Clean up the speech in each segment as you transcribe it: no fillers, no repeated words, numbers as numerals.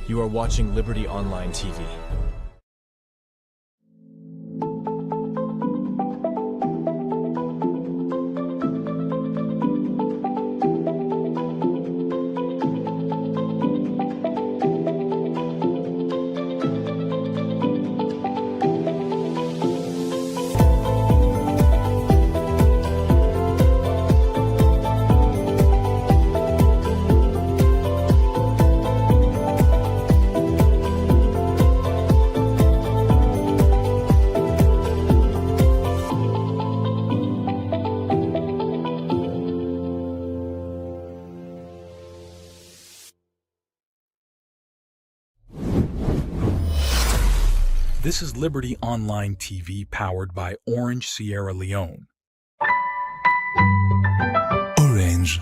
You are watching Liberty Online TV. This is Liberty Online TV powered by Orange Sierra Leone. Orange.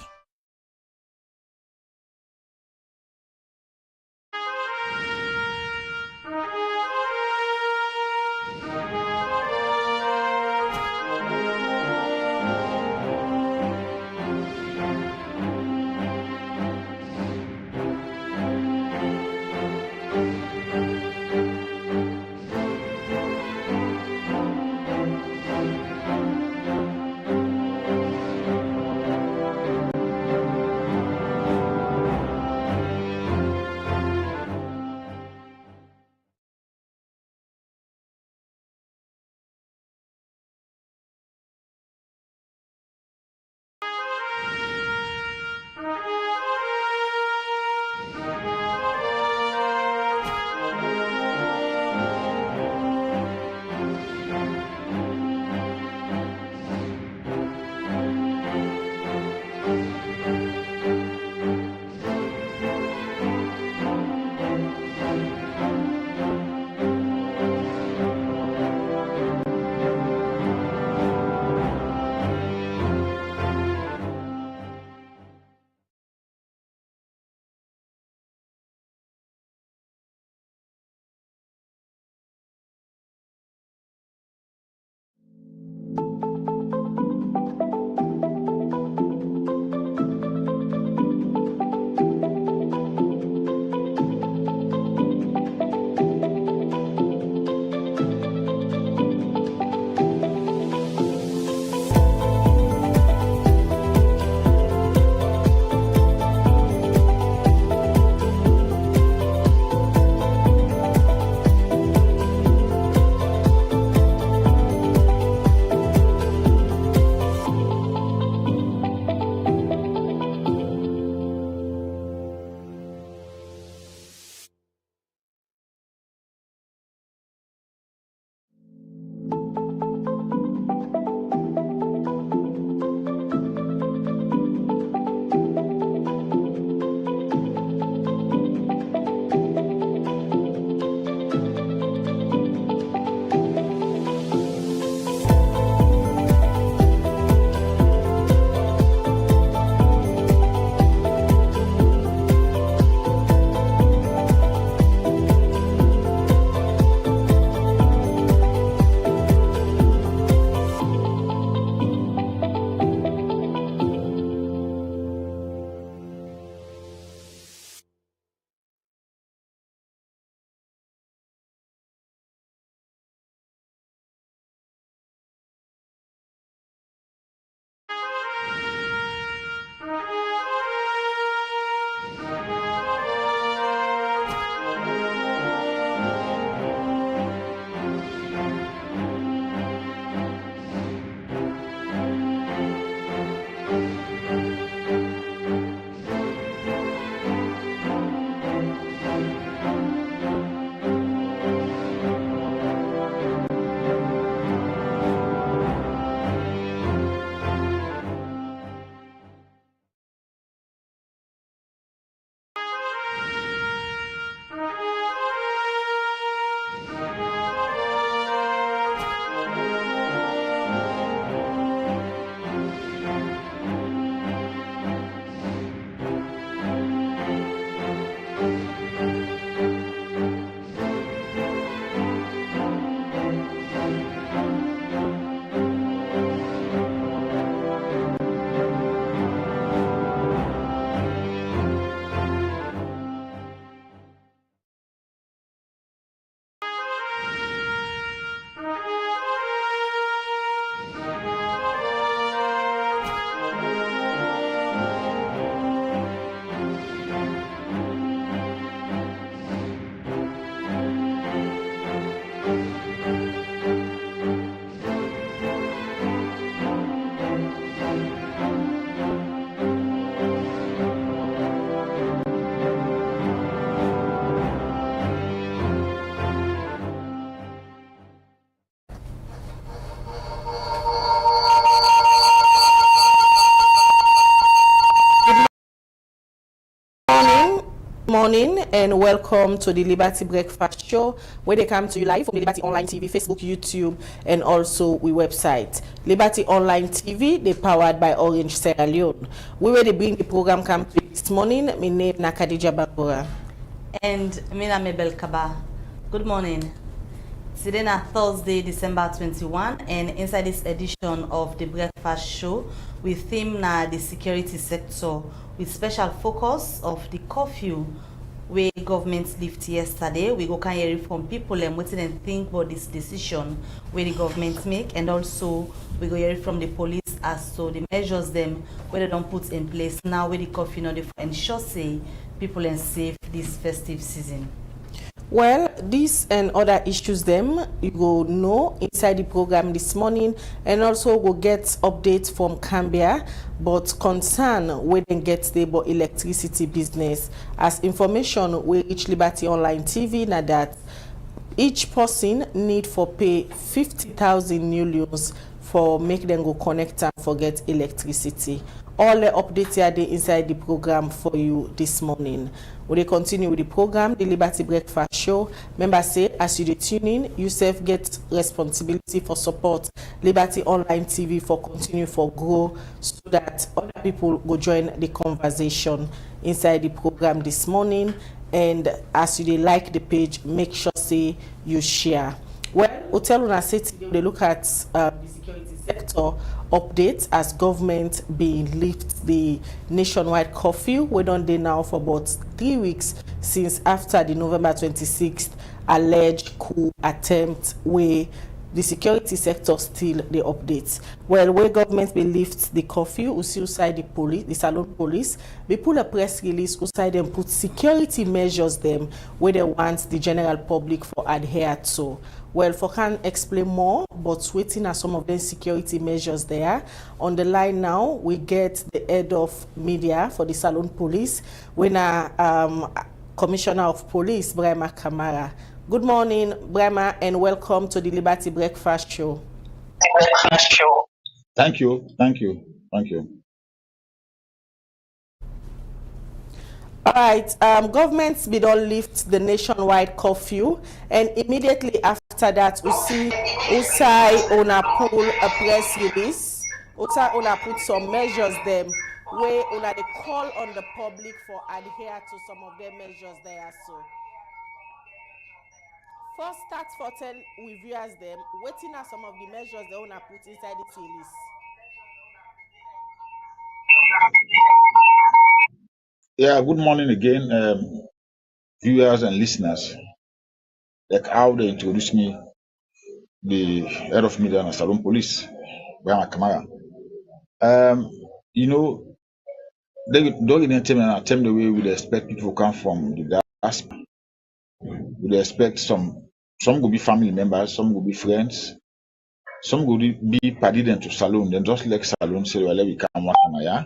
Morning and welcome to the Liberty Breakfast Show, where they come to you live from the Liberty Online TV, Facebook, YouTube, and also we website. Liberty Online TV, they powered by Orange Sierra Leone. We will bring the program come to you this morning. My name is Nakadija Bakura. And Mina Mabel Kaba. Good morning. Today is Thursday, December 21, and inside this edition of the Breakfast Show, we theme na the security sector with special focus of the curfew where government lift yesterday. We go can hear from people and what they think about this decision where the government make, and also we go hear from the police as to the measures them where they don't put in place now where the curfew not ensure say people and safe this festive season. Well, this and other issues them you go know inside the program this morning, and also go get updates from Cambia, but concern where they get stable electricity business as information we reach Liberty Online TV now that each person need for pay 50,000 new loans for make them go connect and forget electricity. All the updates are there inside the program for you this morning. We will continue with the program, the Liberty Breakfast Show. Members say, as you tune in, you self get responsibility for support Liberty Online TV for continue for grow so that other people go join the conversation inside the program this morning. And as you like the page, make sure say you share. Well, Hotel Una City, they look at the security sector updates as government being lift the nationwide curfew. We don't dey now for about 3 weeks since after the November 26th alleged coup attempt where the security sector still the updates. Well, where government will lift the curfew, we see outside the police, the Salon police, we pull a press release outside them put security measures them where they want the general public for adhere to. Well, for can explain more, but waiting at some of the security measures there. On the line now, we get the head of media for the Salon police, when Commissioner of Police, Brahma Kamara. Good morning, Brahma, and welcome to the Liberty Breakfast Show. Thank you. All right, governments be don't lift the nationwide curfew, and immediately after that, we see Usai Ona pull a press release. Usai Ona put some measures them where Ona they call on the public for adhere to some of their measures there. So first start for tell we viewers them waiting at some of the measures they Ona put inside the tea list. Yeah, good morning again, viewers and listeners. Like how they introduced me, the head of media and Salon Police, Brahma Kamara. You know, they don't attempt the way we expect people to come from the diaspora. We expect some will be family members, some will be friends, some will be party to Salon, then just like Salon say, well, we come work on, yeah.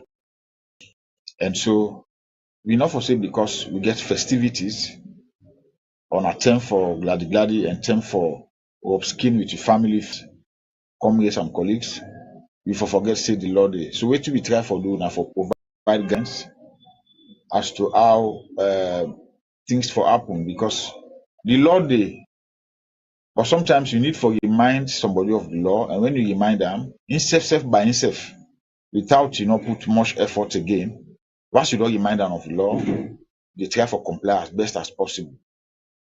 And so we not for say because we get festivities on a term for gladi and term for upskin with your family, comrades and colleagues. We for forget say the law day. So what we try for do now for provide guidance as to how things for happen, because the law day, but sometimes you need for remind somebody of the law, and when you remind them, self by himself, without put much effort again, once you don't remind them of the law, they try for comply as best as possible.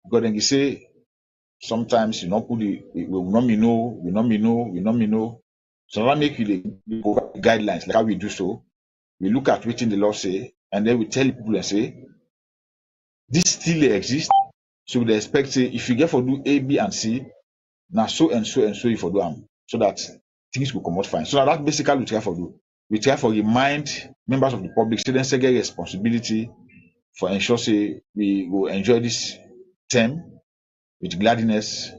Because then you say sometimes put the we not me know. So that make you the provide guidelines like how we do so. We look at what the law say, and then we tell people and say this still exists. So they expect say if you get for do A, B, and C, now so and so and so you for do them, so that things will come out fine. So that's basically we try for do. We try for remind members of the public, say then say get responsibility for ensure say we will enjoy this term with gladness,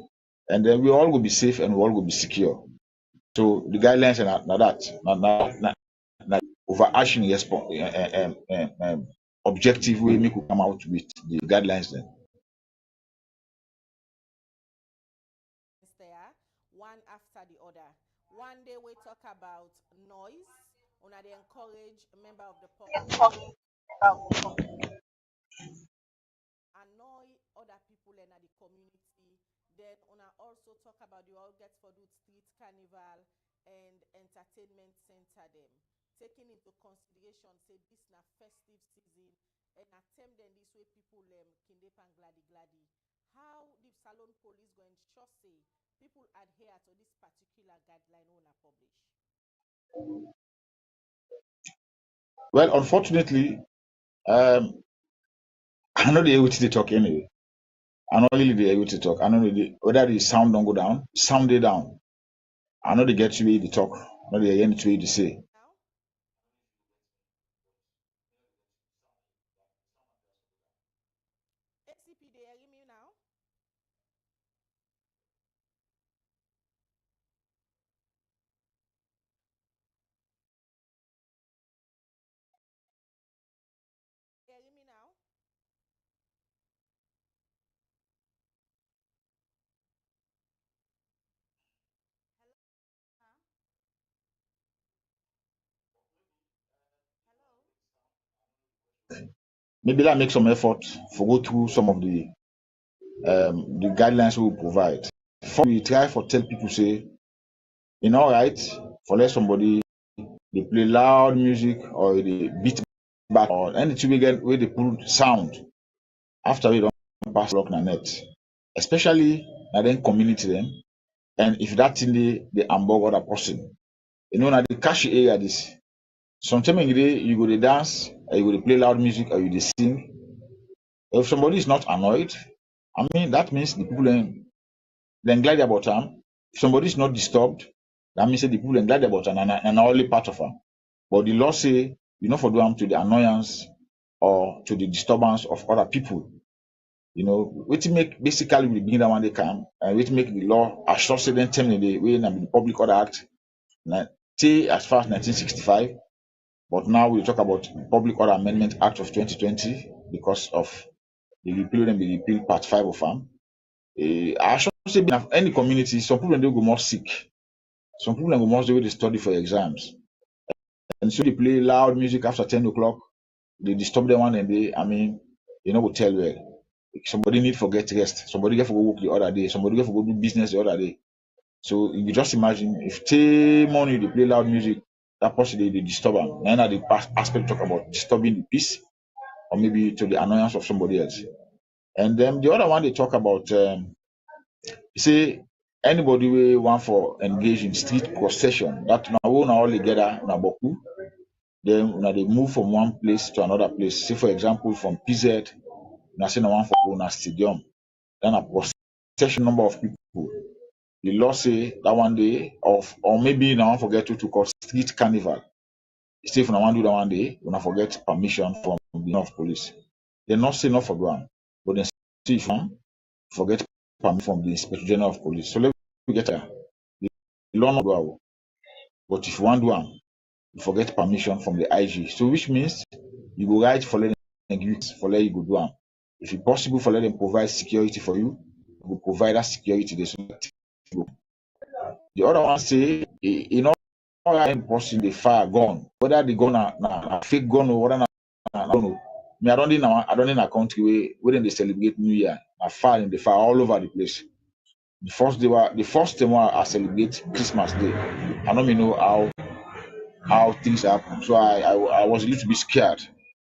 and then we all will be safe and we all will be secure. So the guidelines are now overarching objective way make we come out with the guidelines then. There, one after the other. One day we talk about noise, they encourage a member of the public people in the community. Then una also talk about the all get for do street carnival and entertainment center them. Taking into consideration say this na festive season and attempt then this way people kindep and gladi. How the Salon police go ensure say people adhere to this particular guideline una publish? Well, unfortunately, I know they able to talk anyway. I know really they able to talk. I know whether the sound don't go down, sound they down. I know they get to be the talk. I know they hear to be the say. Now? ACP, they hearing me now? They hearing me now? Hello? Huh? Hello? Maybe that make some effort for go through some of the guidelines we provide. Before we try for tell people say, you know, right, for let somebody they play loud music or they beat back or anything we get where they put sound after we don't pass lock na net. Especially na then community them. And if that thing they hamburg other person. You know, na the cash area this. Sometimes you go to dance, or you go to play loud music, or you dey sing. If somebody is not annoyed, I mean that means the people then glad about them. If somebody is not disturbed, that means the people then glad about them and only part of them. But the law say you know for do them to the annoyance or to the disturbance of other people. You know, which make basically we begin that one they come and which make the law assure say then terminate the way in the Public Order Act as far as 1965. But now we talk about Public Order Amendment Act of 2020 because of the repeal and the repeal part 5 of them. I should say in any community, some people they go more sick. Some people go more they study for exams. And so they play loud music after 10 o'clock. They disturb them one and they, I mean, you know, will tell well. Somebody need for get rest. Somebody get for go work the other day. Somebody get for go do business the other day. So you just imagine if take money they play loud music, that person they disturb them. Then the aspect talk about disturbing the peace or maybe to the annoyance of somebody else. And then the other one they talk about say anybody we want for engage in street procession that now we all together na boku. Then now they move from one place to another place. Say for example from PZ, now say na one for go na stadium. Then a procession number of people. The law say that one day of or maybe now one forget to call street carnival. Say if na one do that one day, we not forget permission from the North Police. They not say not for do am, but then see if forget permission from the Inspector General of Police. So let me get a the law not do am. But if you want do am, you forget permission from the IG. So which means you go right for let them for let you go do am. If it's possible for let them provide security for you, you will provide that security. They so that you go. The other one say you know any person they fire gun, whether the gun na fake gun or whether na I don't know. Me I don't in a country where they celebrate New Year. I fire in the fire all over the place. The first time I celebrate Christmas Day. I don't know how things happen. So I was a little bit scared.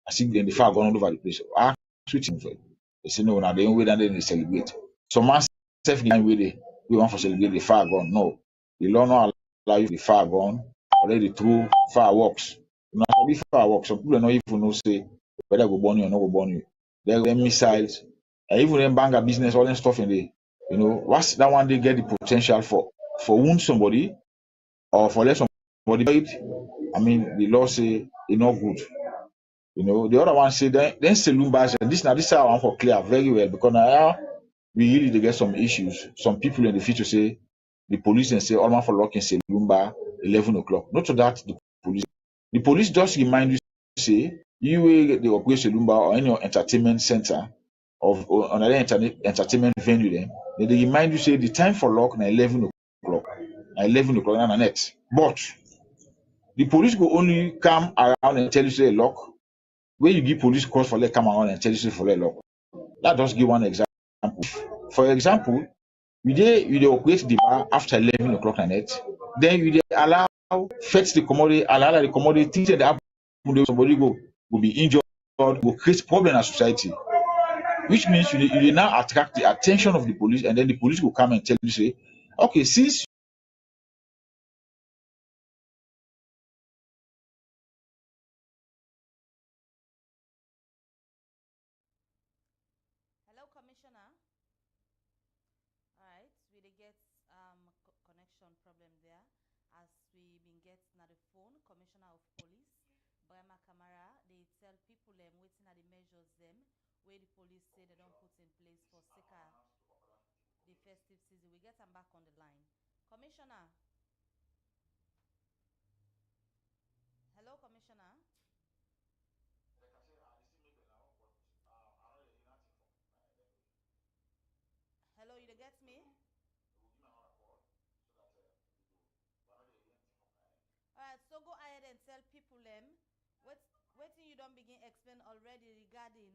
I see then the fire gone all over the place. I switching for it. They say no, now they don't wait and then they celebrate. So man self game way we want to celebrate the fire gone. No. The law not allow you the fire gone, already through fireworks. Now be fireworks, some people don't even know say whether go burn you or not go burn you. Then missiles, and even them banger business, all that stuff in there. You know, what's that one they get the potential for wound somebody or for let somebody do it. I mean the law say it's not good. You know, the other one say then saloon bars and this I want for clear very well because now we really they get some issues. Some people in the future say the police and say all for locking saloon bar 11 o'clock. Not to that the police just remind you say you will the operate saloon bar or any entertainment center of or another entertainment venue then they remind you say the time for lock na 11 o'clock. Na 11 o'clock na net. But the police go only come around and tell you say lock. Where you give police calls for let come around and tell you say for let lock. That just give one example. For example, you dey operate the bar after 11 o'clock at night, then you dey allow fetch the commodity, allow the commodity, things that happen, somebody go be injured, go create problem in society, which means you dey now attract the attention of the police, and then the police will come and tell you, say, okay, since Hello, Commissioner. All right, we dey get connection problem there as we been get na the phone. Commissioner of Police, Brahma Kamara, they tell people waiting at the measures them where the police say they don't put in place for the festive season. We get them back on the line. Commissioner. Hello, Commissioner. Hello, you dey get me? Alright, so go ahead and tell people what you don't begin explain already regarding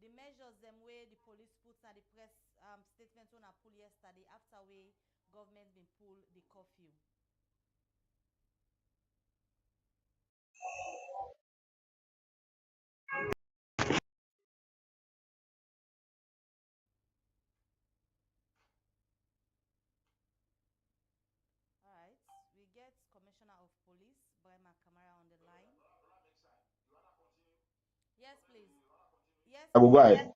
the measures them where the police put at the press statement on a pull yesterday after we government been pull the curfew. Alright, we get Commissioner of Police, Brahma Kamara on the line. Yes, please. Yes, I will go ahead.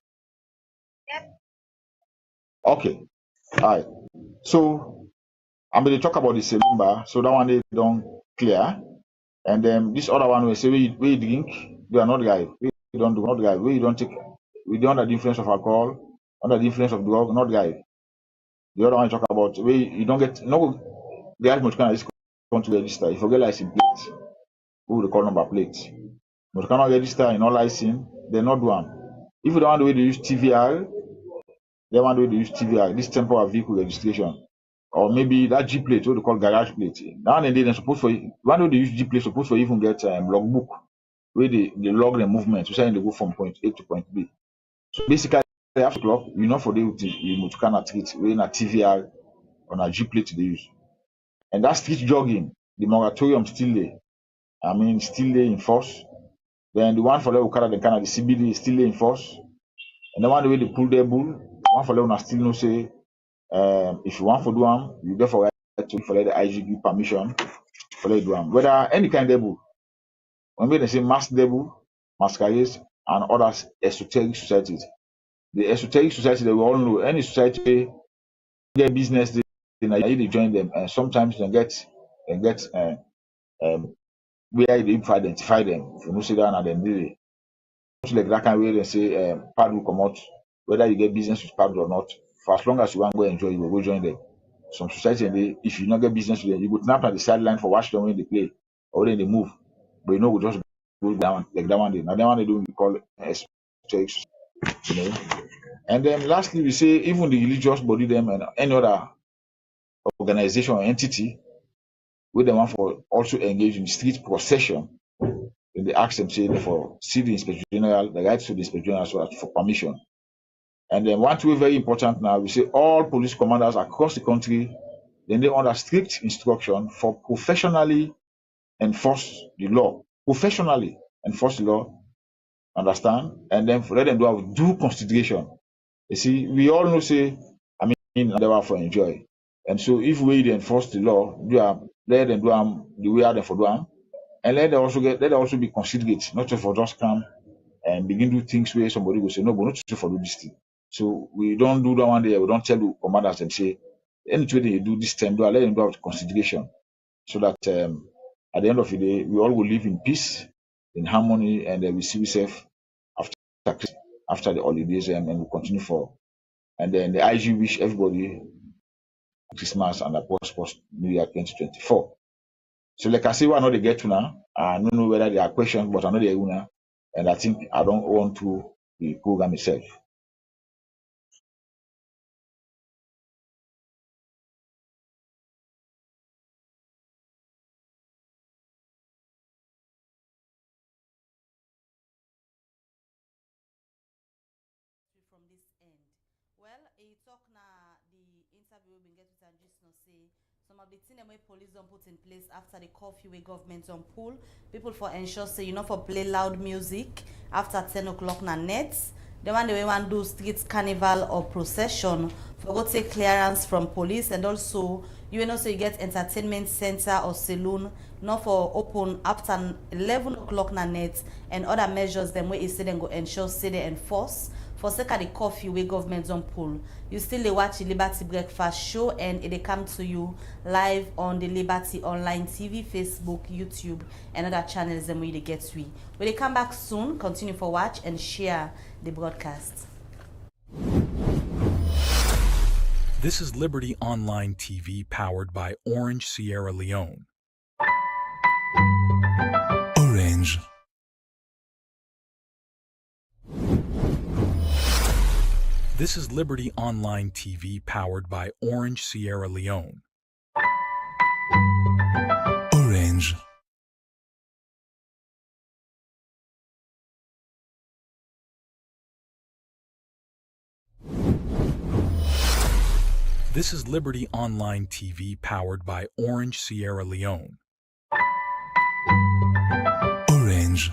Okay, all right. So I'm going to talk about the saloon bar. So that one they don't clear, and then this other one we say we drink, we are not drive. We don't do not drive. We don't take. We don't under the influence of alcohol, under the influence of drug, not drive. The other one I talk about we you don't get no drive much kind of this country register. You forget license plate. Who they call number plate. But cannot register in all license, they not do one. If you don't want the way they use TVR, they want the way they use TVR, this temporary vehicle registration. Or maybe that G plate, what they call garage plate. Now and then they're supposed for one way they use G plate, supposed for even get logbook where they log the movement, so saying they go from point A to point B. So basically after clock, you know for the you kind of treat when a TVR on a G plate they use. And that street jogging, the moratorium still there. I mean still there in force. Then the one for level kind of the CBD is still there in force. And the one the way they pull their bull, one for level still no say if you want for do them, you therefore right to for let the IG give permission for let do them. Whether any kind of bull, when they say mass devil, masquerades, and other esoteric societies. The esoteric society that we all know, any society get business, they join them, and sometimes they get where they identify them. If you know say that, and then they like that kind of way they say pad will come out, whether you get business with pad or not. For as long as you want to go enjoy, you will go join them. Some society if you not get business with them, you go snap at the sideline for watch them when they play or when they move. But you know, we just go down like that one day. Now that one they do we call esoteric, you know. And then lastly, we say even the religious body them and any other organization or entity where they want for also engage in street procession. Then they ask them say for see the inspector general, the right to the inspector general so that for permission. And then one thing very important now, we say all police commanders across the country, then they under strict instruction for professionally enforce the law. Professionally enforce the law, understand? And then for let them do have due consideration. You see, we all know say, I mean, they were for enjoy. And so if we enforce the law, let them do the way they for do them, and let them also be considerate, not just for just come and begin do things where somebody will say, no, but not to for do this thing. So we don't do that one day, we don't tell the commanders and say, anything they do this time, let them do have consideration. So that at the end of the day, we all will live in peace, in harmony, and we see ourselves after the holidays and we continue for. And then the IG wish everybody Christmas and a prosperous New Year 2024. So like I say, what I know they get to now. I don't know whether there are questions, but I know they are now. And I think I don't want to the program itself. from this end. Well, he talk na the interview we been get with Andrews no say some of the things that police don't put in place after the curfew we government on pull. People for ensure say you know for play loud music after 10 o'clock na nets. The one they want do street carnival or procession for go take clearance from police, and also you know so you get entertainment center or saloon not for open after 11 o'clock na net, and other measures them way say them go ensure say they enforce for sake of the curfew wey government don pull. You still dey watch the Liberty Breakfast Show, and it dey come to you live on the Liberty Online TV, Facebook, YouTube, and other channels them wey dey get we. We dey come back soon. Continue for watch and share the broadcast. This is Liberty Online TV powered by Orange Sierra Leone. Orange. This is Liberty Online TV powered by Orange Sierra Leone. Orange. This is Liberty Online TV powered by Orange Sierra Leone. Orange.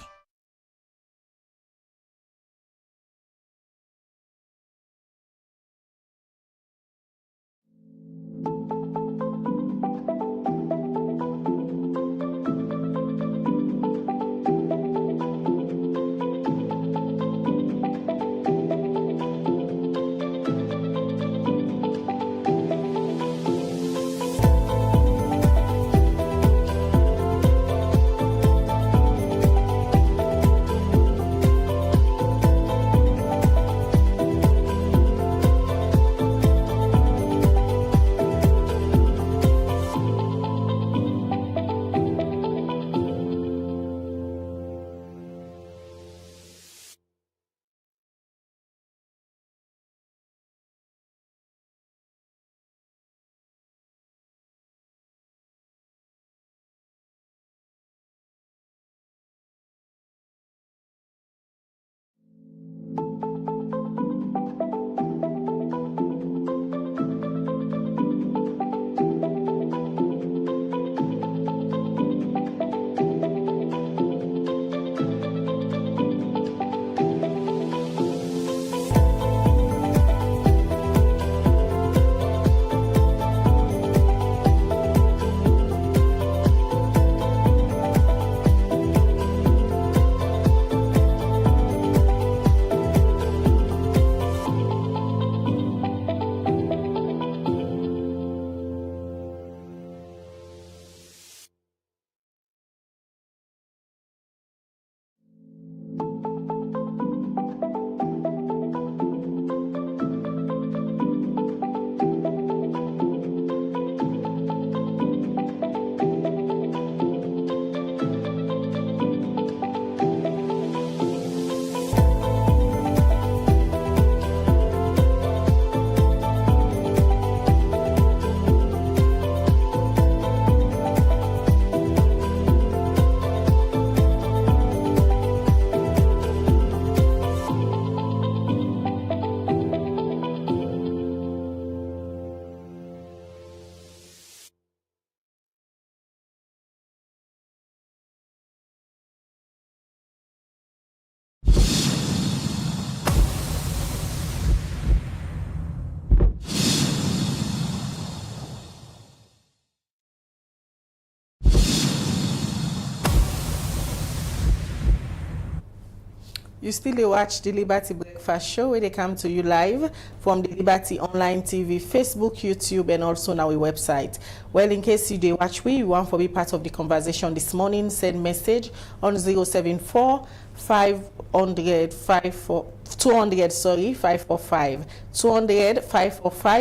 You still dey watch the Liberty Breakfast Show where they come to you live from the Liberty Online TV, Facebook, YouTube, and also on our website. Well, in case you dey watch you want to be part of the conversation this morning, send message on 074 500 545 200 545.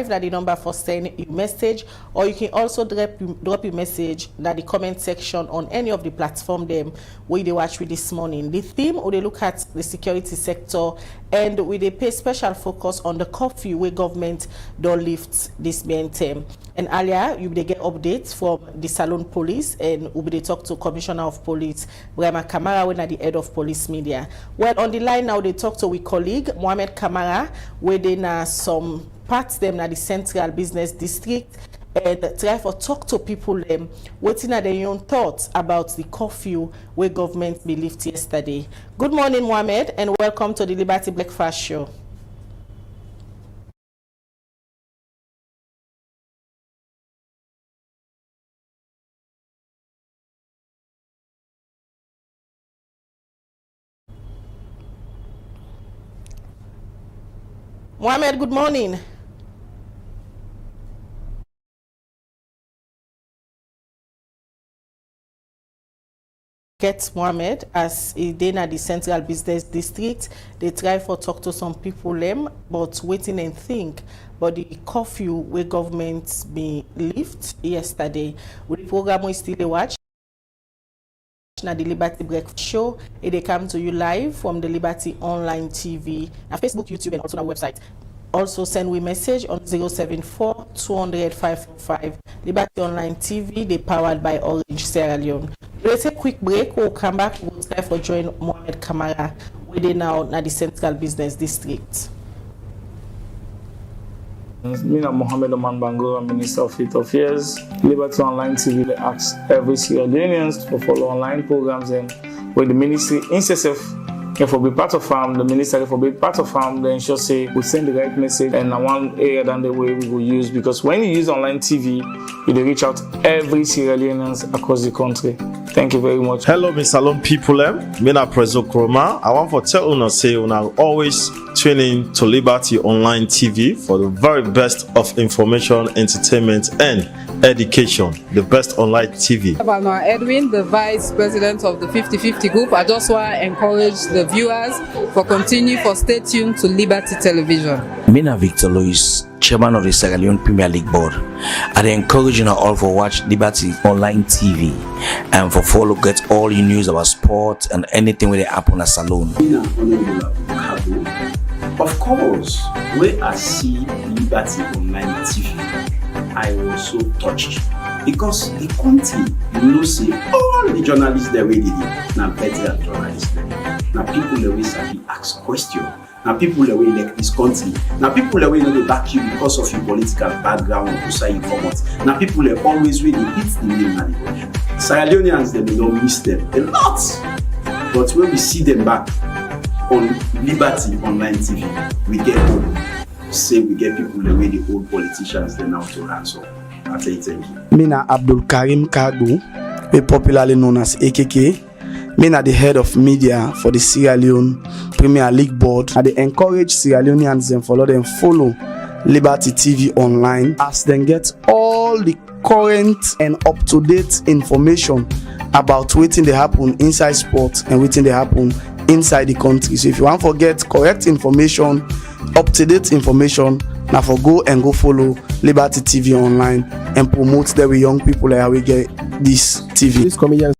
That the number for send your message, or you can also drop your message at the comment section on any of the platform them where they watch with this morning. The theme or they look at the security sector and we dey pay special focus on the curfew where government don't lift this main term. And earlier, you will get updates from the Salon Police, and we will talk to Commissioner of Police, Brahma Kamara, when at the head of police media. Well, on the line now, they talk to our colleague, Mohamed Kamara, where they na some parts them na the Central Business District, and try for talk to people them waiting at their own thoughts about the curfew where government be lifted yesterday. Good morning, Mohamed, and welcome to the Liberty Breakfast Show. Mohamed, good morning. Get Mohamed as a day at the Central Business District. They try for talk to some people them, but waiting and think. But the curfew where government be lift yesterday. With the program we still watch. Now the Liberty Breakfast Show, they come to you live from the Liberty Online TV, and Facebook, YouTube, and also our website. Also send we message on 074 200 545. Liberty Online TV, they powered by Orange Sierra Leone. Let's take a quick break. We'll come back. We'll try for join Mohamed Kamara, where they now at the Central Business District. Me and Mohamed Oman Bango, Minister of Youth Affairs. Liberty Online TV they ask every Sierra Leoneans to follow online programs and with the ministry NCSF. If we be part of the minister, if we be part of they ensure say we send the right message and one area than the way we will use, because when you use online TV, you reach out every Sierra Leoneans across the country. Thank you very much. Hello, Miss Salon people. Me na Prezo Kroma. I want to tell you say una always tune in to Liberty Online TV for the very best of information, entertainment, and education. The best online TV. I'm Edwin, the Vice President of the 50/50 Group. I just want to encourage the viewers for stay tuned to Liberty Television. Mina Victor Louis, Chairman of the Sierra Leone Premier League Board. I encourage you all for watch Liberty Online TV and for follow get all your news about sport and anything where they happen at Salon. Of course, when I see Liberty Online TV, I was so touched because the country, say all the journalists that we did now better journalists. Now people that we sabi ask questions. Now people that we like this country. Now people that we know they back you because of your political background or who you come out. Now people that always really hit the name and the country. Sierra Leoneans they may not miss them a lot, but when we see them back on Liberty Online TV, we get hope. Say we get people the way the old politicians they now to ransom. I say thank you. Mina Abdul Karim Kagu, we popularly known as AKK. Mina the head of media for the Sierra Leone Premier League Board. I encourage Sierra Leoneans and follow Liberty TV Online as they get all the current and up-to-date information about waiting they happen inside sport and waiting they happen inside the country. So if you want to get correct information, up-to-date information, now for go follow Liberty TV Online and promote that with young people like how we get this TV. This comedian.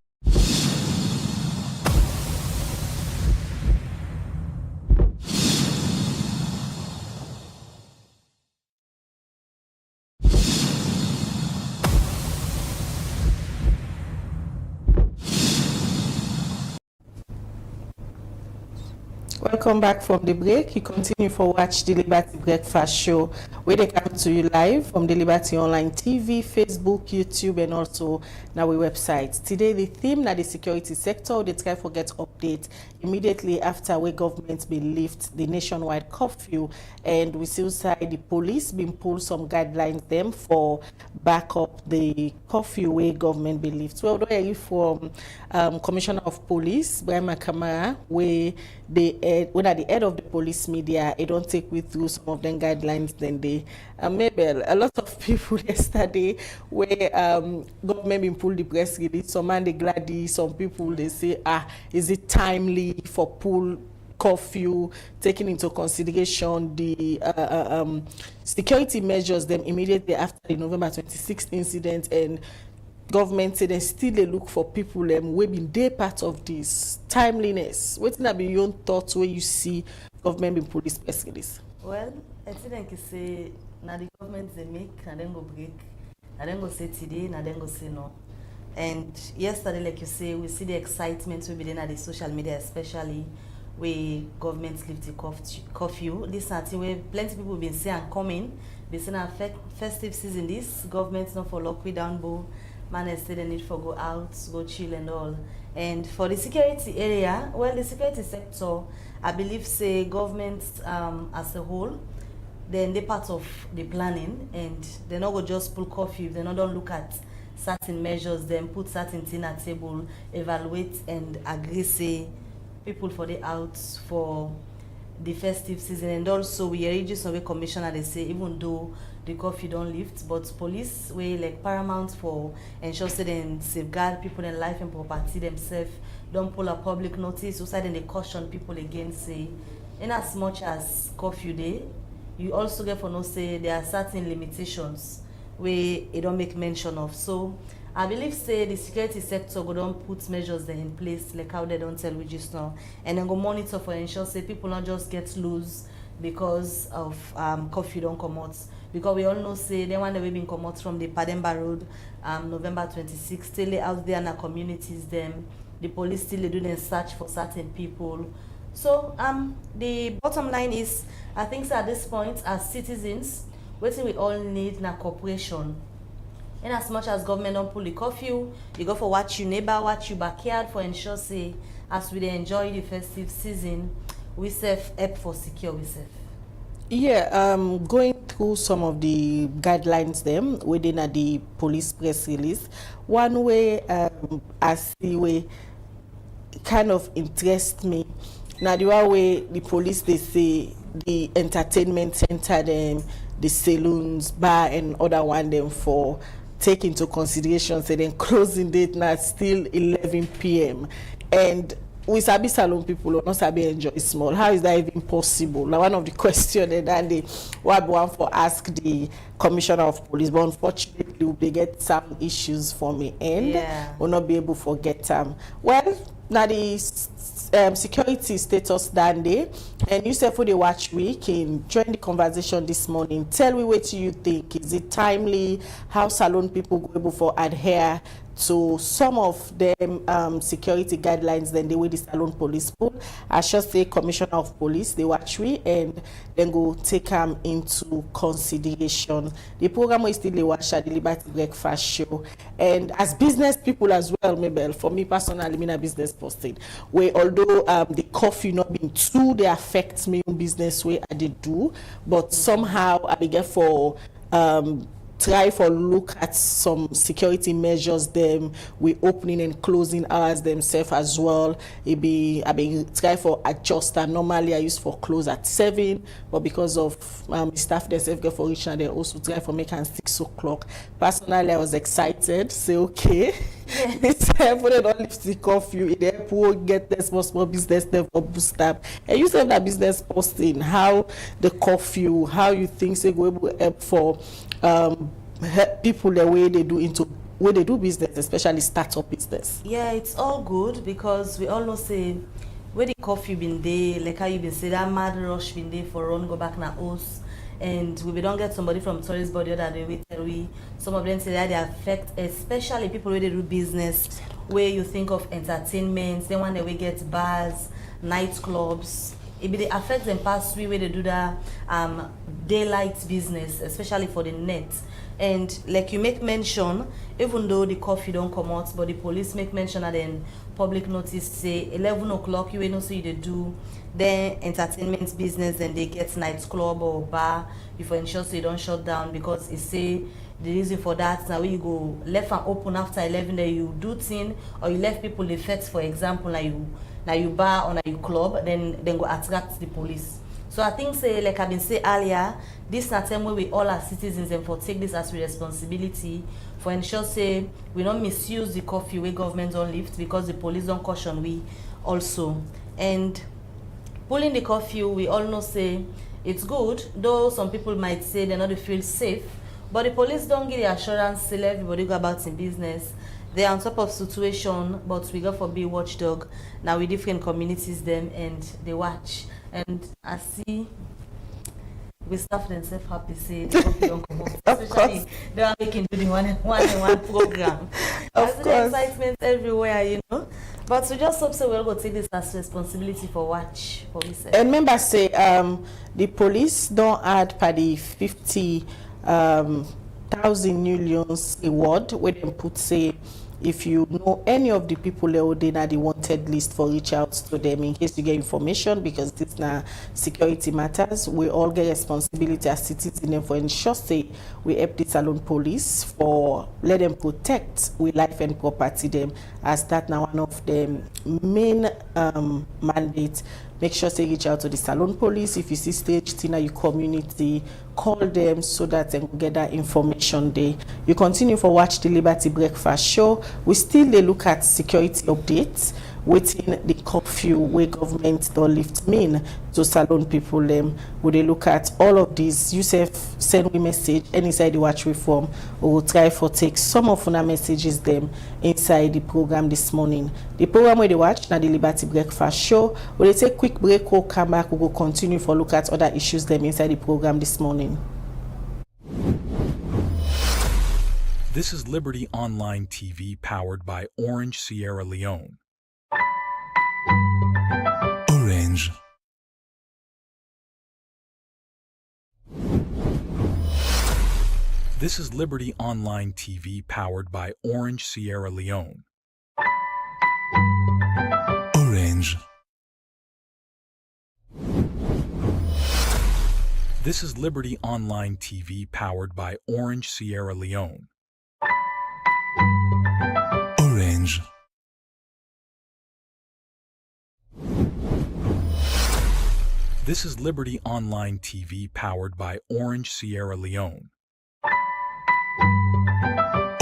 Welcome back from the break. You continue for watch the Liberty Breakfast Show, where they come to you live from the Liberty Online TV, Facebook, YouTube, and also now our website. Today, the theme na the security sector. They try to get update immediately after where government be lift the nationwide curfew, and we still say the police been pull some guidelines them for back up the curfew where government be lift. Well, do from Commissioner of Police, Brahma Kamara, where when at the head of the police media, it don't take we through some of them guidelines. Then they maybe a lot of people yesterday where government been pull the press release. Some man they glad, some people they say is it timely for pull curfew, taking into consideration the security measures them immediately after the November 26th incident, and government say they still they look for people we been day part of this timeliness. What's that be your thoughts where you see government been police press release? Well, I think you say now the government they make and then go break, and then go say today, and then go say no. And yesterday, like you say, we see the excitement we be in at the social media, especially where government lift the curfew. This is something where plenty of people been saying and coming. They say now festive season this government's not for lock we down, but man is still the need for go out, go chill and all. And for the security area, well, the security sector, I believe say government as a whole, then they part of the planning, and they're not going to just pull curfew. They don't look at certain measures, then put certain things at table, evaluate and agree say people for the out for the festive season. And also we urge some commissioner, they say even though the curfew don't lift, but police way like paramount for ensure say they safeguard people in life and property themselves, don't pull a public notice outside, and they caution people again say in as much as curfew day, you also get for no say there are certain limitations where it don't make mention of. So I believe say the security sector go don't put measures there in place like how they don't tell we just now, and then go monitor for ensure say people not just get loose because of curfew don't come out, because we all know say they want we been come out from the Pademba Road November 26th still out there in our communities, them the police still do them search for certain people. So the bottom line is I think so at this point as citizens what we all need na cooperation. In as much as government don't pull the curfew, you go for watch your neighbor, watch your backyard for ensure say as we enjoy the festive season, we save help for secure we save. Yeah, going through some of the guidelines them within the police press release, one way I see way kind of interest me. Now the one way the police they say the entertainment center them, the saloons, bar and other one them for take into consideration say then closing date now still 11 p.m. and we sabi salon people or not sabi enjoy small. How is that even possible? Now one of the questions and they one for ask the commissioner of police, but unfortunately they get some issues for me and will not be able to forget them. Well, now the security status that day, and you said for the watch week in join the conversation this morning. Tell me what you think. Is it timely? How salon people go able for adhere to some of them security guidelines then the way the salon police pull? I should say commissioner of police they watch we and then go take them into consideration. The program is still watch at the Liberty Breakfast Show, and as business people as well, Mabel, for me personally, I'm a business person where although the coffee not being too they affect me in business way I did do, but somehow I began for try for look at some security measures them we opening and closing hours themselves as well. I be try for adjust that normally I used for close at 7, but because of staff themselves get for reach and they also try for make at 6 o'clock. Personally I was excited, say okay. It's for they don't lift the curfew in the airport, get the small business them for boost up. And you said that business posting how the curfew, how you think say go able to help for help people the way they do into where they do business, especially startup business. Yeah, it's all good because we all know say where the curfew been there, like how you been say that mad rush been there for run go back na house, and we don't get somebody from tourist body that they tell we some of them say that they affect especially people where they do business where you think of entertainment, they want they get bars, nightclubs. It be they affect them past where they do that daylight business, especially for the net. And like you make mention, even though the curfew don't come out, but the police make mention and then public notice say 11 o'clock you know so you they do then entertainment business, and they get nightclub or bar before ensure so you don't shut down, because it say the reason for that now you go left and open after 11 then you do thing, or you left people effect for example now you bar or now you club then go attract the police. So I think say like I've been saying earlier, this is a time where we all as citizens and for take this as a responsibility for ensure say we don't misuse the curfew where government don't lift, because the police don't caution we also. And pulling the curfew, we all know say it's good, though some people might say they not feel safe, but the police don't give the assurance say everybody go about in business. They're on top of situation, but we go for be watchdog now with different communities them and they watch. And I see we staff themselves happy say the company don't come out. Especially they are making do the one program. I see the excitement everywhere, you know. But we just hope so we'll go take this as responsibility for watch for we say. And members say the police don't add per the 50 thousand millions reward where them put say if you know any of the people that would at the wanted list for reach out to them in case you get information, because this now security matters. We all get responsibility as citizens for ensure say we help the Salone police for let them protect we life and property them, as that now one of the main mandates. Make sure to reach out to the Salone police. If you see stage in your community, call them so that they can get that information there. You continue for watch the Liberty Breakfast Show. We still they look at security updates within the curfew where government don't lift mean to Salone people them. Would they look at all of these? Yourself send me message and inside the watch reform, we will try for take some of our messages them inside the program this morning. The program where they watch now the Liberty Breakfast Show. Will they take quick break or come back? We will continue for look at other issues them inside the program this morning. This is Liberty Online TV powered by Orange Sierra Leone. Orange. This is Liberty Online TV powered by Orange Sierra Leone. Orange. This is Liberty Online TV powered by Orange Sierra Leone. Orange. This is Liberty Online TV powered by Orange Sierra Leone.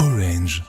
Orange.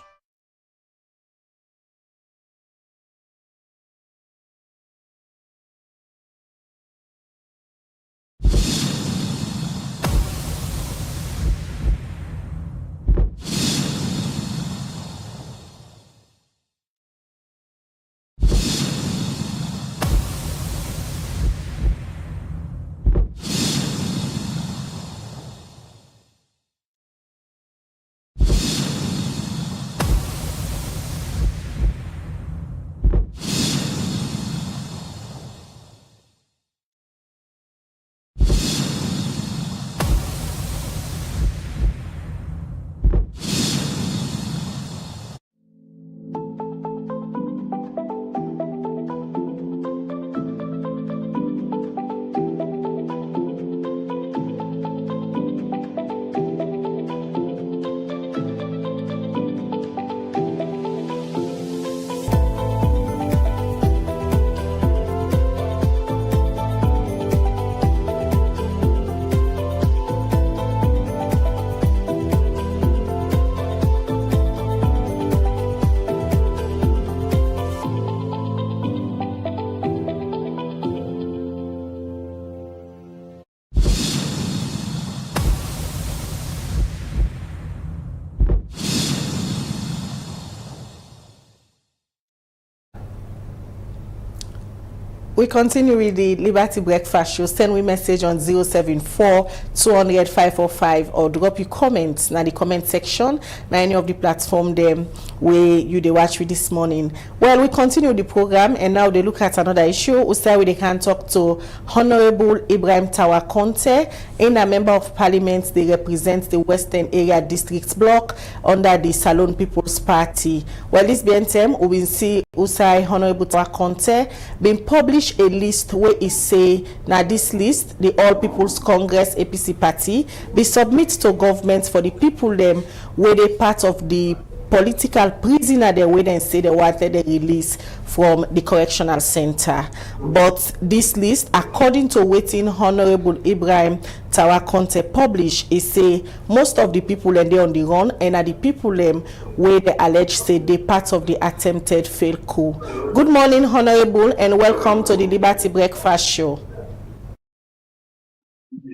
We continue with the Liberty Breakfast Show. Send me message on 074 200 545 or drop your comments in the comment section na any of the platform them where you they watch with this morning. Well, we continue the program and now they look at another issue. We start with they can talk to Honorable Ibrahim Tawa Conte, in a member of parliament. They represent the Western Area District Bloc under the Salone People's Party. Well, this BNTM we will see Usai Honorable Tawa Conte been published a list where it say now this list the All People's Congress APC party be submit to government for the people them where they part of the political prisoner they wait and say they wanted a release from the correctional center. But this list, according to waiting Honorable Ibrahim Tawa Conte published, is say most of the people and they on the run and are the people them where they allege say they part of the attempted failed coup. Good morning, Honorable, and welcome to the Liberty Breakfast Show.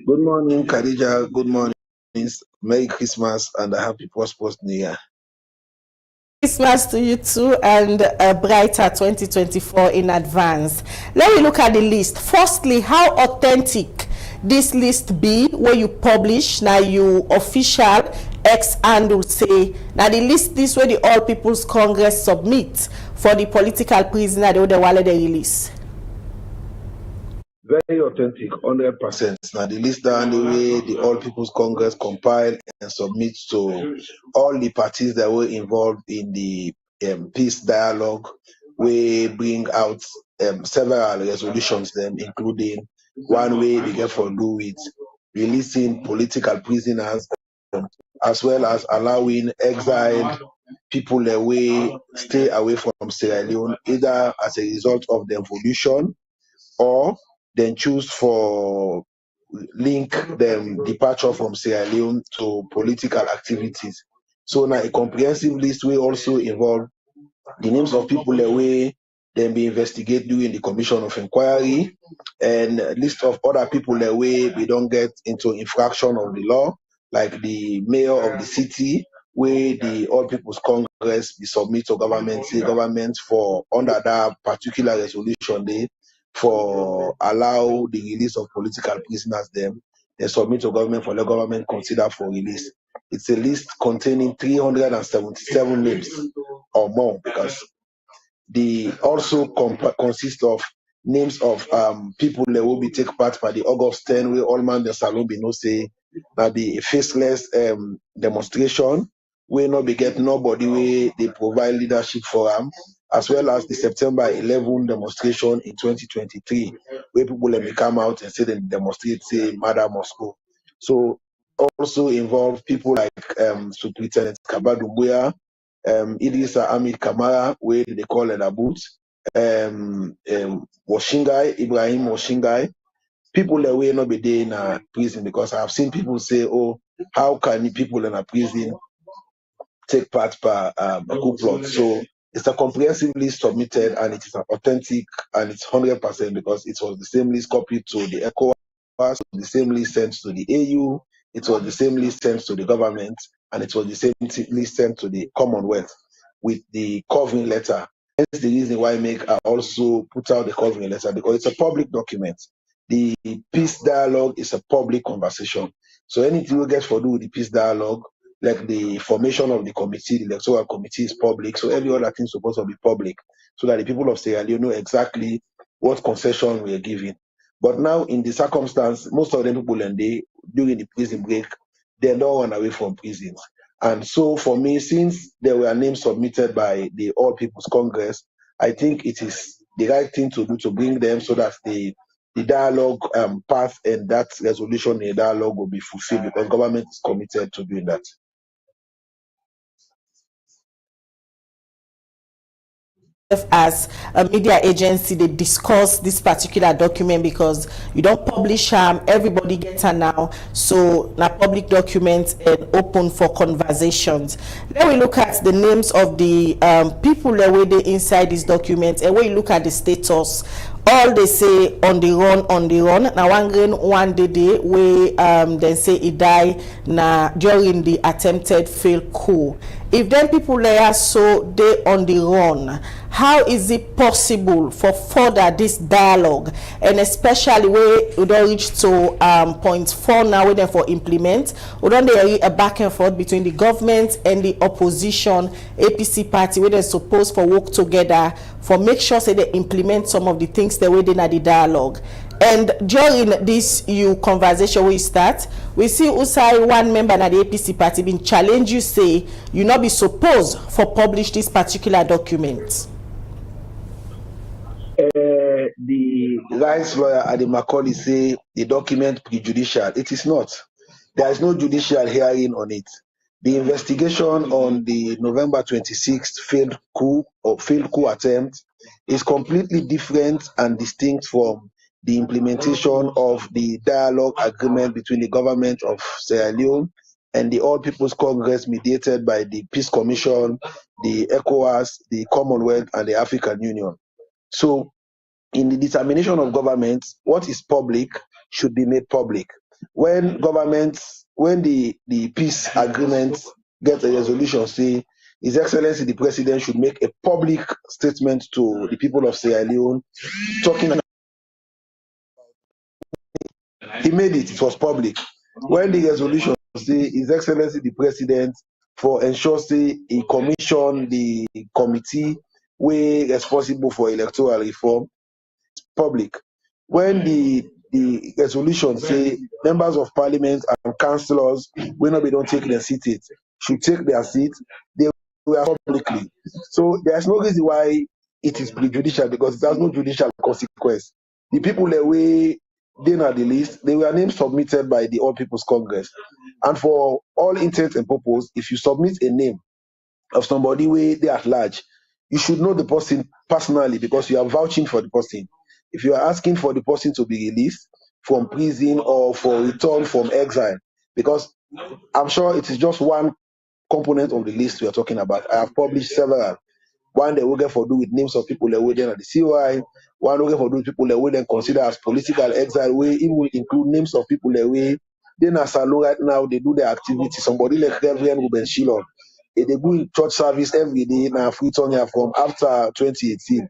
Good morning, Khadija. Good morning. Merry Christmas and a happy prosperous New Year. Christmas to you too, and a brighter 2024 in advance. Let me look at the list. Firstly, how authentic this list be where you publish now you official X handle say now the list this way the All People's Congress submit for the political prisoner the wale they release. Very authentic, 100%. Now the list down the way the All People's Congress compile and submit to all the parties that were involved in the peace dialogue. We bring out several resolutions, them including one way they get for do with releasing political prisoners, as well as allowing exiled people away stay away from Sierra Leone, either as a result of the evolution or then choose for link them departure from Sierra Leone to political activities. So now a comprehensive list will also involve the names of people away then be investigated during the commission of inquiry, and a list of other people away we don't get into infraction of the law, like the mayor of the city, where the All People's Congress be submit to government, say government for under that particular resolution day for allow the release of political prisoners them, they submit to government for the government consider for release. It's a list containing 377 names or more, because they also consist of names of people that will be take part by the August 10 where all man the salon be no say that be a faceless demonstration where no be get nobody where they provide leadership for them, as well as the September 11 demonstration in 2023 where people let me come out and say they demonstrate say Mother Moscow. So also involve people like Superintendent Kabadumbuya, Idrissa Ahmed Kamara, where they call it Abut, Washingai, Ibrahim Washingai, people that will not be there in prison, because I have seen people say, oh, how can people in a prison take part per a coup plot? So it's a comprehensive list submitted, and it is authentic, and it's 100% because it was the same list copied to the ECOWAS, the same list sent to the AU, it was the same list sent to the government, and it was the same list sent to the Commonwealth with the covering letter. That's the reason why I also put out the covering letter, because it's a public document. The peace dialogue is a public conversation. So anything we get for do with the peace dialogue, like the formation of the committee, the electoral committee is public. So every other thing is supposed to be public, so that the people of Sierra Leone know exactly what concession we are giving. But now in the circumstance, most of the people and they during the prison break, they don't run away from prisons. And so for me, since there were names submitted by the All People's Congress, I think it is the right thing to do to bring them so that the dialogue path and that resolution in the dialogue will be fulfilled, because government is committed to doing that. As a media agency, they discuss this particular document, because you don't publish everybody gets it now, so now public documents and open for conversations. Then we look at the names of the people that were there inside this document, and when you look at the status, all they say on the run. Now one day where they say he died now during the attempted failed coup. If then people there so they on the run, how is it possible for further this dialogue, and especially where we don't reach to point 4 now where they for implement, we don't there a back and forth between the government and the opposition APC party where they're supposed for work together for make sure say they implement some of the things that were in the dialogue. And during this conversation we start, we see Usai, one member of the APC party, been challenge you, say you not be supposed for publish this particular document. The rights lawyer at the Macaulay say the document prejudicial. It is not. There is no judicial hearing on it. The investigation on the November 26th failed coup attempt is completely different and distinct from the implementation of the dialogue agreement between the government of Sierra Leone and the All People's Congress, mediated by the Peace Commission, the ECOWAS, the Commonwealth, and the African Union. So in the determination of government, what is public should be made public. When the peace agreement gets a resolution, say His Excellency the President should make a public statement to the people of Sierra Leone, talking. He made it. It was public. When the resolution say His Excellency the President for ensure say he commission the committee way responsible for electoral reform, public. When the resolution say members of parliament and councillors will not be don't take their seat, should take their seat, they were publicly. So there's no reason why it is prejudicial, because it has no judicial consequence. The people that way they are the list, they were names submitted by the All People's Congress. And for all intents and purposes, if you submit a name of somebody way they at large, you should know the person personally, because you are vouching for the person. If you are asking for the person to be released from prison or for return from exile, because I'm sure it is just one component of the list we are talking about. I have published several. One they will get for do with names of people that were then at the CY. One will get for do with people that were then consider as political exile. We even will include names of people that were then as a right now they do their activity. Somebody like Reverend Ruben Shillon, they do in church service every day now free Tonya from after 2018.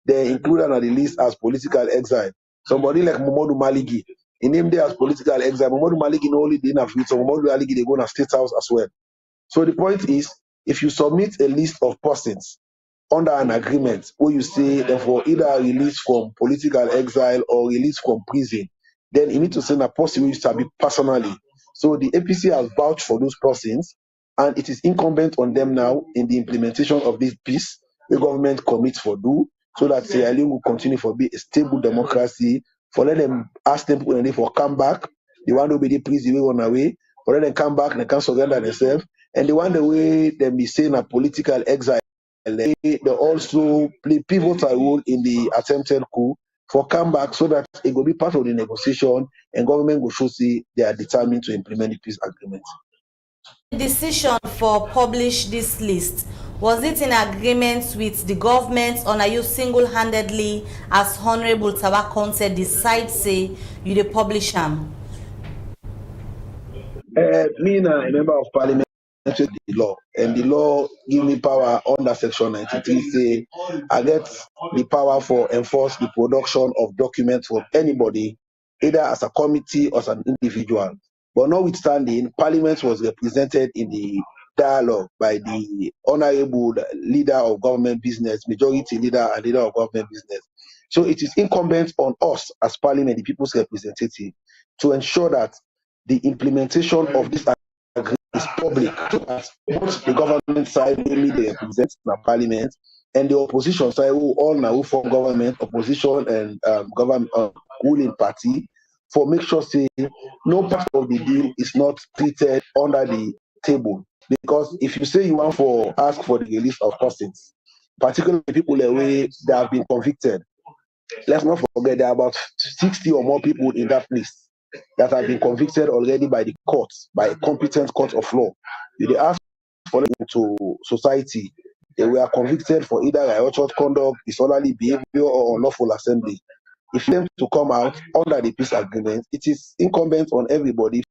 They included on the list as political exile. Somebody like Momodu Maligi, he named there as political exile. Momodu Maligi not only didn't have free, so Momodu Maligi they go to State House as well. So the point is, if you submit a list of persons under an agreement where you say therefore either released from political exile or released from prison, then you need to send a person who shall be personally. So the APC has vouched for those persons, and it is incumbent on them now in the implementation of this peace the government commits for do, so that Sierra Leone will continue to be a stable democracy. For let them ask them when they for come back, the one who be the prison will run away, for let them come back, they can surrender themselves, and the one the way they be saying a political exile, they also play pivotal role in the attempted coup for comeback, so that it will be part of the negotiation and government will show see they are determined to implement the peace agreement. The decision for publish this list, was it in agreement with the government, or are you single-handedly as Honorable Tawa Conte decide say you the publish them? Me na a member of parliament with the law, and the law give me power under section 93 say I get the power for enforce the production of documents from anybody, either as a committee or as an individual. But notwithstanding, parliament was represented in the dialogue by the honorable leader of government business, majority leader and leader of government business. So it is incumbent on us as parliament, the people's representative, to ensure that the implementation of this agreement is public, so that both the government side mainly they represent the parliament, and the opposition side who all now form government, opposition and government ruling party, for make sure say no part of the deal is not treated under the table. Because if you say you want for ask for the release of persons, particularly people that have been convicted, let's not forget there are about 60 or more people in that list that have been convicted already by the courts, by a competent court of law. If they ask for them to society, they were convicted for either riotous conduct, disorderly behavior, or unlawful assembly. If them to come out under the peace agreement, it is incumbent on everybody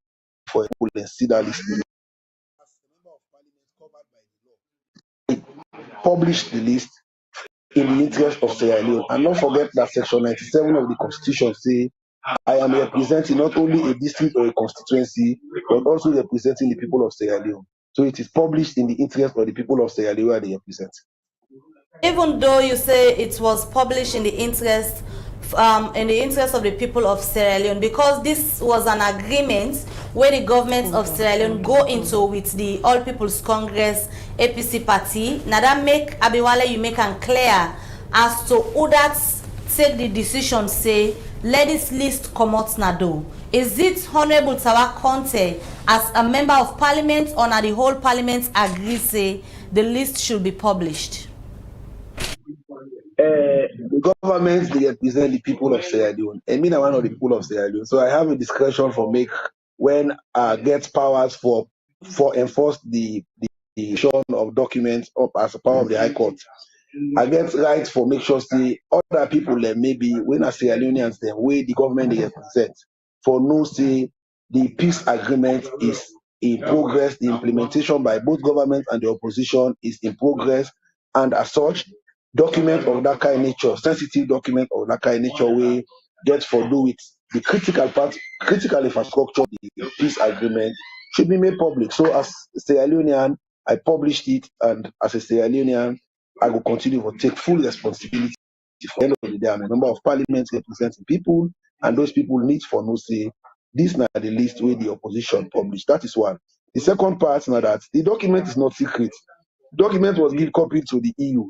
for people to see that list. Publish the list in the interest of Sierra Leone, and not forget that section 97 of the constitution say I am representing not only a district or a constituency, but also representing the people of Sierra Leone. So it is published in the interest of the people of Sierra Leone they represent. Even though you say it was published in the interest of the people of Sierra Leone, because this was an agreement where the government of Sierra Leone go into with the All People's Congress APC party. Now that make Abiwale you make it clear as to who that take the decision say let this list come out now do. Is it Honorable Tawa Conte as a member of parliament, or na the whole parliament agree say the list should be published? The government they represent the people of Sierra Leone, and me na one of the people of Sierra Leone. So I have a discretion for make when I get powers for enforce the issue of documents up as a power of the High Court. I get rights for make sure say other people that maybe when I Sierra Leoneans them way the government they represent for no say the peace agreement is in progress. The implementation by both government and the opposition is in progress, and as such, document of that kind of nature, sensitive document of that kind of nature, we get for do with the critical infrastructure, the peace agreement should be made public. So as a Sierra Leonean, I published it, and as a Sierra Leonean, I will continue to take full responsibility. For the end of the day, I'm a member of parliament representing people, and those people need for no say. This now the list where the opposition published. That is one. The second part now that the document is not secret. The document was given copy to the EU.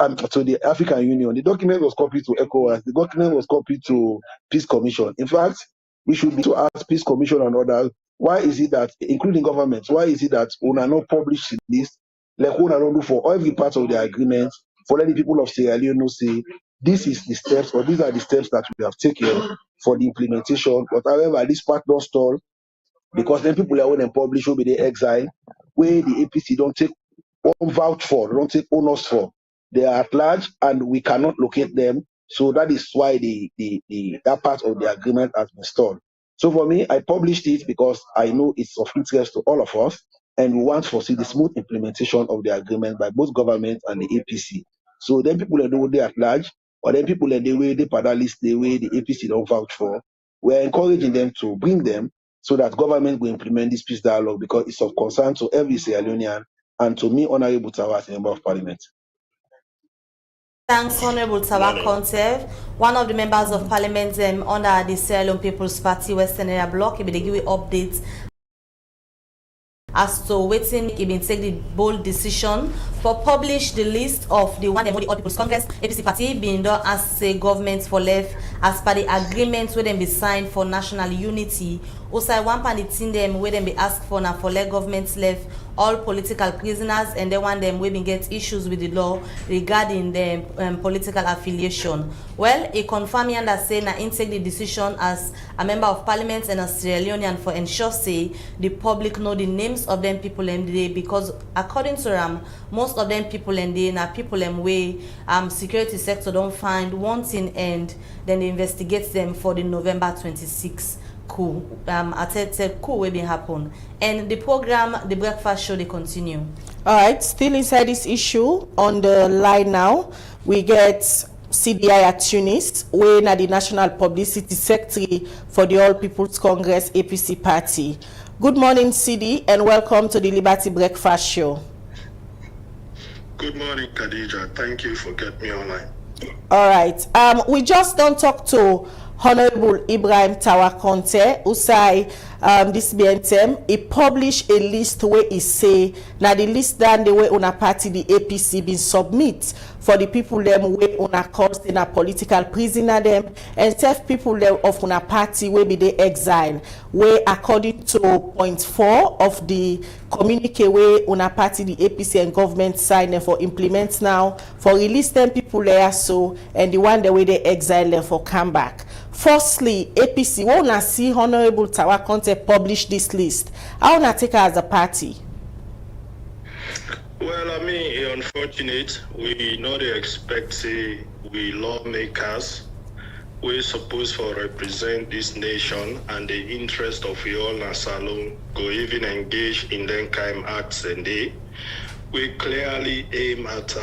To the African Union. The document was copied to ECOWAS. The document was copied to Peace Commission. In fact, we should be to ask Peace Commission and others, why is it that, including governments, why is it that we are not published this, like we are not do for every part of the agreement, for letting people of Sierra Leone know, say, this is the steps, or these are the steps that we have taken for the implementation. But however, this part don't stall, because then people are when they publish will be the exile, where the APC don't take vouch for, don't take onus for. They are at large, and we cannot locate them. So that is why that part of the agreement has been stalled. So for me, I published it because I know it's of interest to all of us, and we want to see the smooth implementation of the agreement by both government and the APC. So then people are doing at large, or then people are the way they panelists, the way the APC don't vouch for. We're encouraging them to bring them so that government will implement this peace dialogue, because it's of concern to every Sierra Leonean and to me, Honorable Tawa, as a member of parliament. Thanks, Honorable Tawa Contev, one of the members of parliament under the Sierra Leone People's Party Western Area Bloc. He will give you updates as to waiting, he been take the bold decision for publish the list of the one and only All People's Congress APC party being done as a government for left as per the agreement where them be signed for national unity. Also, one pan the team them where them be asked for now for let government left all political prisoners, and they want them we been get issues with the law regarding the political affiliation. Well, a confirming that say na take the decision as a member of parliament and a Sierra Leonean for ensure say the public know the names of them people and they, because according to them, most of them people and they na people and way security sector don't find wanting, and then they investigate them for the November 26th coup. Coup will be happen, and the program, the breakfast show, they continue. All right, still inside this issue on the line now, we get CDI at Tunis, when at the National Publicity Secretary for the All People's Congress APC party. Good morning, CD, and welcome to the Liberty Breakfast Show. Good morning, Khadija. Thank you for getting me online. All right. We just don't talk to Honorable Ibrahim Tawa Conte, who say this BNTM, he published a list where he say, now the list done the way on a party the APC been submit for the people them way on a cost in a political prisoner them, and self people them of on a party where be they exile, where according to point 4 of the communique way on a party the APC and government sign them for implement now for release them people there, so and the one the way they exile them for come back. Firstly, APC, we wanna see Honorable Tawa Conte publish this list. I wanna take her as a party. Well, I mean, unfortunate. We know they expect we lawmakers, we supposed to represent this nation and the interest of we all Nasalon go even engage in them kind acts, and we clearly aim at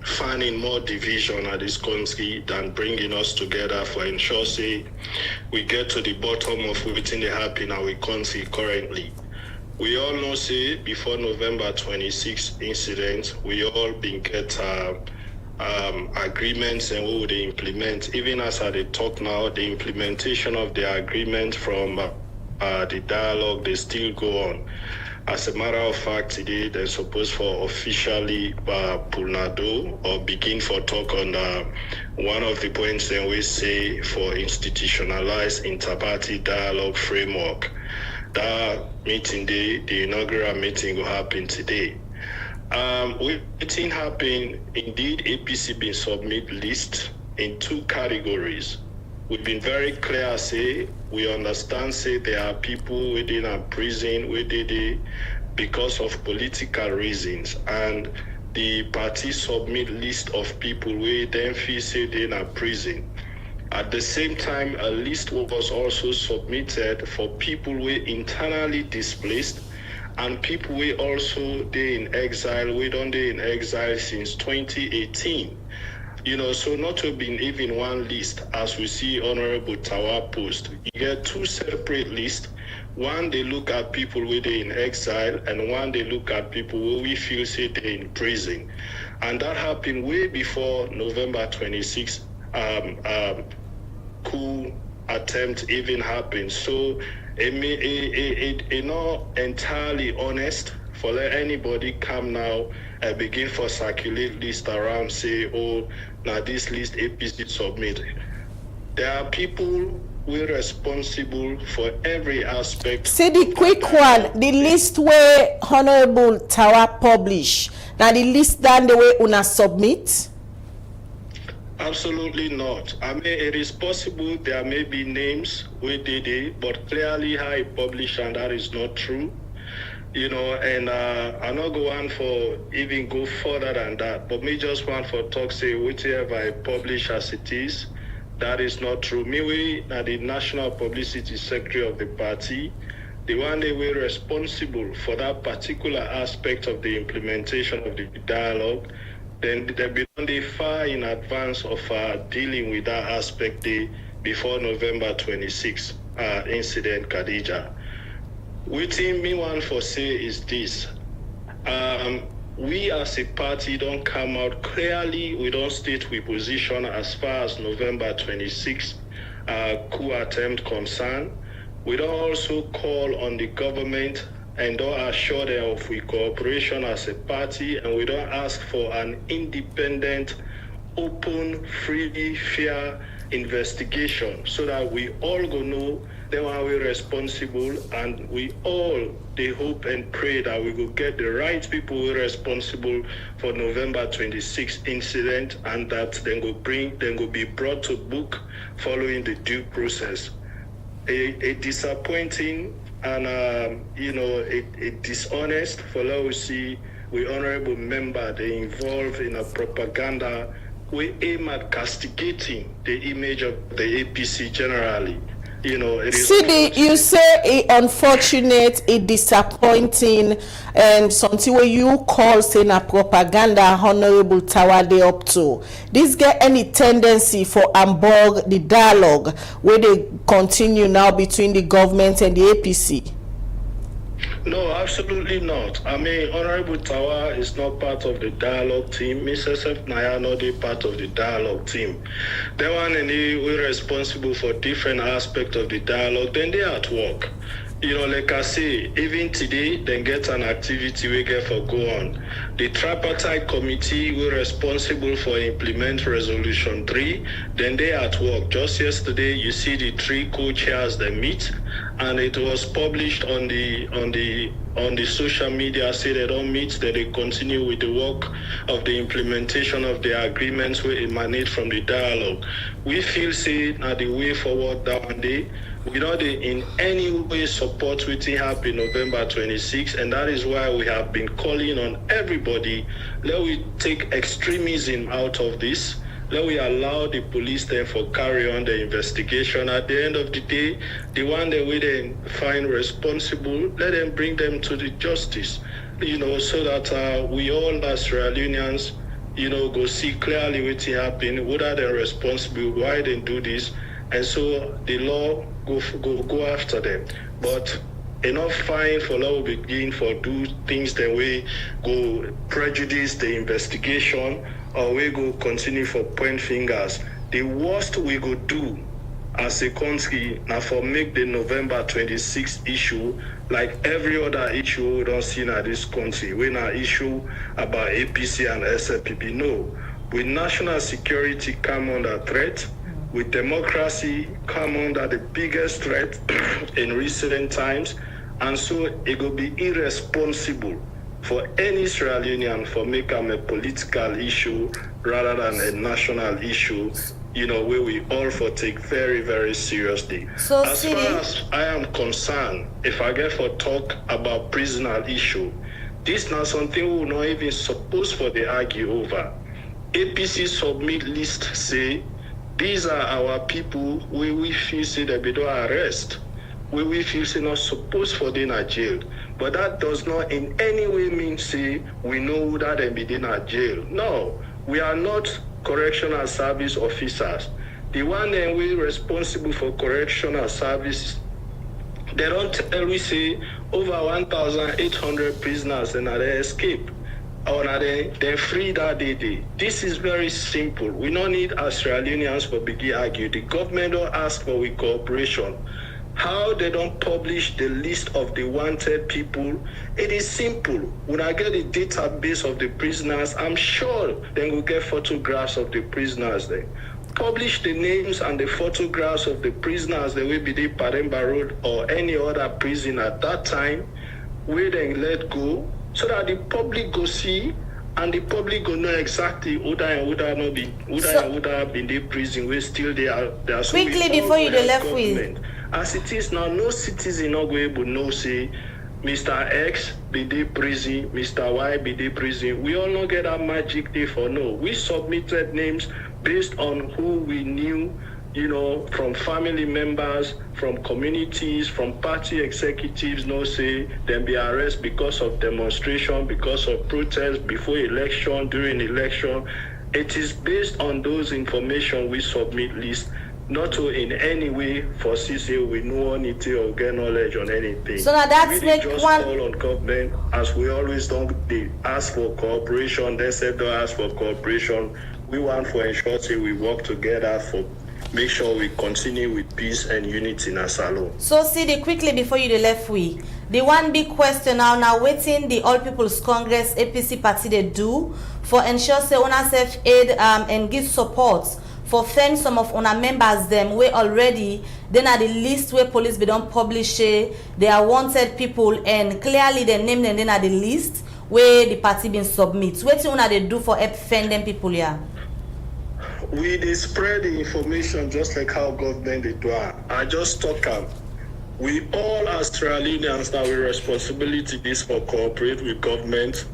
finding more division at this country than bringing us together for ensure we get to the bottom of everything that happen in our country currently. We all know before November 26th incident, we all been get agreements and we would implement. Even as I talk now, the implementation of the agreement from the dialogue, they still go on. As a matter of fact, today they're supposed for officially Pulnado or begin for talk on one of the points that we say for institutionalized inter-party dialogue framework. That meeting day, the inaugural meeting will happen today. Meeting happen, indeed, APC been submit list in 2 categories. We've been very clear, we understand, there are people within a prison, because of political reasons, and the party submit list of people we then feel they're in a prison. At the same time, a list was also submitted for people who were internally displaced and people who also they in exile, we don't they in exile since 2018. So not to be even one list, as we see Honorable Tawa post. You get two separate lists. One, they look at people who they in exile, and one, they look at people who we feel say they're in prison. And that happened way before November 26th coup attempt even happened. So it not entirely honest for let anybody come now and begin for circulate list around, say, oh, now this list APC submitted. There are people who are responsible for every aspect. See the quick one, the list where Honorable Tawa publish. Now the list done the way una submit? Absolutely not. I mean, it is possible there may be names we did it, but clearly how it published, and that is not true. And I'm not going for even go further than that, but me just want for talk say whatever I publish as it is, that is not true. Me, we are the National Publicity Secretary of the party, the one that we're responsible for that particular aspect of the implementation of the dialogue. Then they be done far in advance of dealing with that aspect before November 26th incident, Khadija. What me want for say is this. We as a party don't come out clearly, we don't state we position as far as November 26th coup attempt concerned. We don't also call on the government and don't assure them of we cooperation as a party, and we don't ask for an independent, open, free, fair investigation so that we all go know then are we responsible, and we all they hope and pray that we will get the right people who are responsible for November 26th incident, and that then will be brought to book following the due process. A disappointing and a dishonest for we honorable member they involved in a propaganda. We aim at castigating the image of the APC generally. You say it unfortunate, it disappointing, and something where you call saying a propaganda Honorable Tawa they up to. This get any tendency for hamburg the dialogue where they continue now between the government and the APC? No, absolutely not. I mean, Honorable Tawa is not part of the dialogue team. Mrs. F. Naya not a part of the dialogue team. They want we're responsible for different aspects of the dialogue. Then they are at work. Like I say, even today, they get an activity we get for go on. The tripartite committee we're responsible for implement resolution 3. Then they at work. Just yesterday, you see the 3 co-chairs they meet, and it was published on the social media. Say they don't meet, that they continue with the work of the implementation of the agreements we emanate from the dialogue. We feel say that the way forward that one day. We don't in any way support what happened November 26th, and that is why we have been calling on everybody. Let we take extremism out of this. Let we allow the police then for carry on the investigation. At the end of the day, the one that we then find responsible, let them bring them to the justice. So that we all as Sierra Leoneans, go see clearly what happened, what are they responsible, why they do this, and so the law go after them. But enough fine for law will begin for do things that we go prejudice the investigation, or we go continue for point fingers. The worst we go do as a country now for make the November 26th issue like every other issue we don't see in this country. We now issue about APC and SLPP. No, with national security come under threat, with democracy come under the biggest threat in recent times, and so it will be irresponsible for any Sierra Leonean for make them a political issue rather than a national issue, where we all for take very, very seriously. So, as far as I am concerned, if I get for talk about prisoner issue, this not something we not even supposed for the argue over. APC submit list say These are our people where we feel say that we don't arrest, where we feel say not supposed for them in jail. But that does not in any way mean say we know that they be in jail. No, we are not correctional service officers. The one that we responsible for correctional service, they don't tell we say over 1,800 prisoners and they escape. Or they free that day. This is very simple. We don't need Australians for begin argue. The government don't ask for we cooperation. How they don't publish the list of the wanted people, it is simple. When I get the database of the prisoners, I'm sure they will get photographs of the prisoners there. Publish the names and the photographs of the prisoners that will be the Paremba Road or any other prison at that time, where they let go, so that the public go see and the public go know exactly who have been the prison, we still they are so quickly before you left with. As it is now, no citizen not going to know say Mr. X be the prison, Mr. Y be the prison. We all not get that magic day for no. We submitted names based on who we knew, you know, from family members, from communities, from party executives, no say them be arrested because of demonstration, because of protest, before election, during election. It is based on those information we submit list, not to in any way foresee say we know anything or get knowledge on anything. So now that's really just call on government, as we always don't they ask for cooperation, they said don't ask for cooperation. We want for ensure say we work together for make sure we continue with peace and unity in Asalo. So see quickly before you left we. The one big question now waiting the All People's Congress APC party they do for ensure say una self aid and give support for fend some of una members them we already then at the list where police be don't publish they are wanted people and clearly they name them then at the list where the party been submit. What una they do for help fend them people here? We spread the information just like how government they do. I just talk up. We all Australians now with responsibility this for cooperate with government.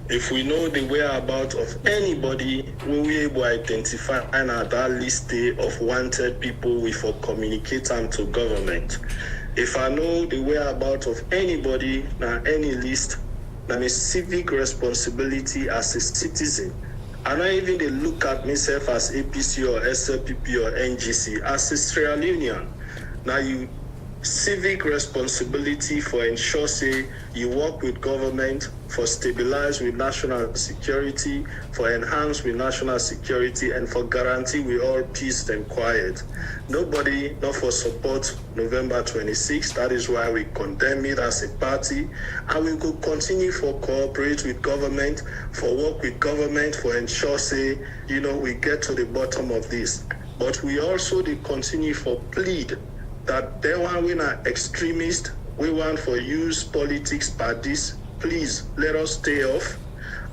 If we know the whereabouts of anybody, we will be able to identify and that list of wanted people we for communicate them to government. If I know the whereabouts of anybody now any list, then a civic responsibility as a citizen. I don't even they look at myself as APC or SLPP or NGC as a Australian. Now you civic responsibility for ensure say you work with government for stabilize with national security, for enhance with national security, and for guarantee with all peace and quiet. Nobody not for support November 26th. That is why we condemn it as a party, and we could continue for cooperate with government, for work with government, for ensure say we get to the bottom of this. But we also continue for plead that they want we are extremists, we want for use politics parties. Please let us stay off.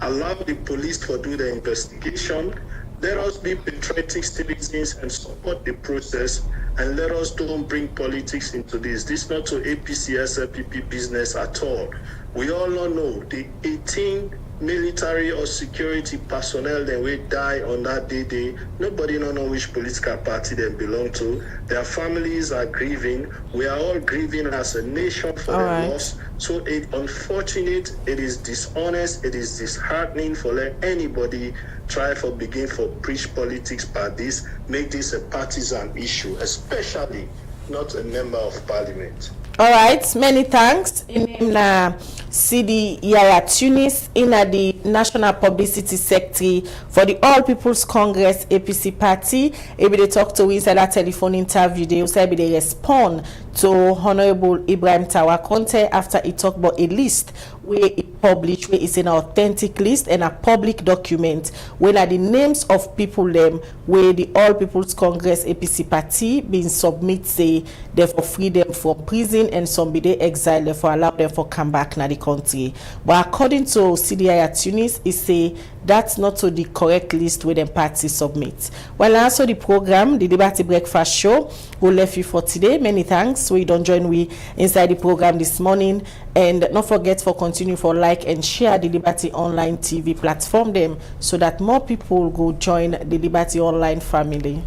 Allow the police to do the investigation. Let us be patriotic citizens and support the process. And let us don't bring politics into this. This is not to APC, SLPP business at all. We all know the 18 military or security personnel that will die on that day. Nobody don't know which political party they belong to. Their families are grieving. We are all grieving as a nation for their loss. So it's unfortunate, it is dishonest, it is disheartening for let anybody try for begin for preach politics parties, make this a partisan issue, especially not a member of parliament. All right, many thanks. In CD Yaya Tunis in the National Publicity Secretary for the All People's Congress APC party. Maybe they talk to inside that telephone interview. They also they respond to Honorable Ibrahim Tawakonte after he talked about a list where it published, where it's an authentic list and a public document where are the names of people them where the All People's Congress APC party being submit say they for freedom from prison and some be they exile for allow them for come back na the country. But according to CDI Tunis, it say that's not to the correct list where them party submit. Well, also the program, the Liberty Breakfast Show, will left you for today. Many thanks. So you don't join we inside the program this morning, and don't forget for continue for like and share the Liberty Online TV platform them so that more people go join the Liberty Online family.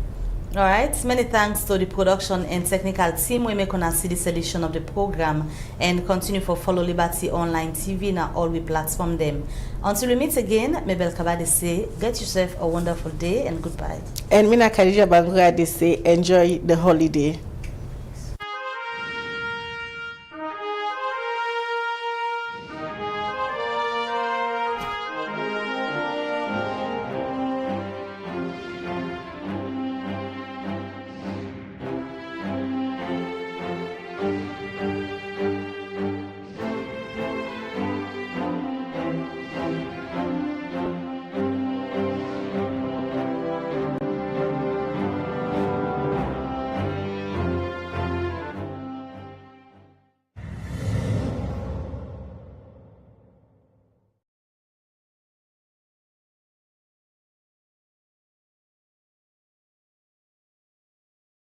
All right, many thanks to the production and technical team. We make on a see this edition of the program and continue for follow Liberty Online TV now all we platform them. Until we meet again, Mabel Kabade say, get yourself a wonderful day and goodbye. And Mina Khadija Bangura they say, enjoy the holiday.